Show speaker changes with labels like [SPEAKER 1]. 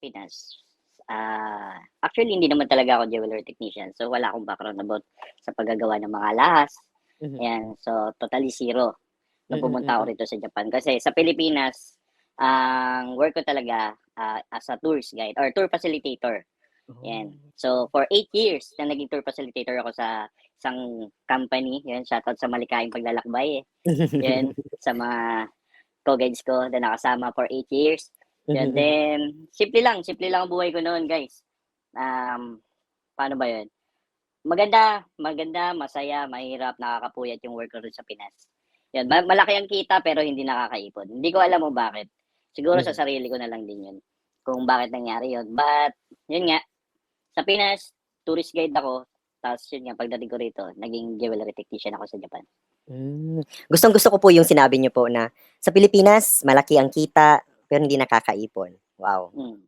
[SPEAKER 1] Pinas, actually hindi naman talaga ako jewelry technician. So, wala akong background about sa paggagawa ng mga alahas,
[SPEAKER 2] Mhm.
[SPEAKER 1] ayan. So, totally zero nung
[SPEAKER 2] Mm,
[SPEAKER 1] pumunta ako
[SPEAKER 2] mm.
[SPEAKER 1] rito sa Japan. Kasi sa Pilipinas, ang work ko talaga, as a tourist guide or tour facilitator,
[SPEAKER 2] Oh.
[SPEAKER 1] 'yan. So, for 8 years na naging tour facilitator ako sa isang company, 'yan, shoutout sa Malikhaing Paglalakbay, 'yan, sa mga co-guides ko na nakasama for 8 years.
[SPEAKER 2] Mhm,
[SPEAKER 1] 'Yun,
[SPEAKER 2] mhm.
[SPEAKER 1] then simple lang ang buhay ko noon, guys. Paano ba 'yun? Maganda, maganda, masaya, mahirap, nakakapuyat yung work ko rin sa Pinas. 'Yun, malaki ang kita pero hindi nakakaipon. Hindi ko alam kung bakit. Siguro sa
[SPEAKER 2] Mhm.
[SPEAKER 1] sarili ko na lang din 'yun, kung bakit nangyari 'yun. But 'yun nga, sa Pinas, tourist guide ako, ta's 'yun nga pagdating ko rito naging jewelry technician ako sa Japan.
[SPEAKER 2] Gustong-gusto ko po yung sinabi niyo po na sa Pilipinas malaki ang kita pero hindi nakakaipon. Wow.
[SPEAKER 1] Hmm.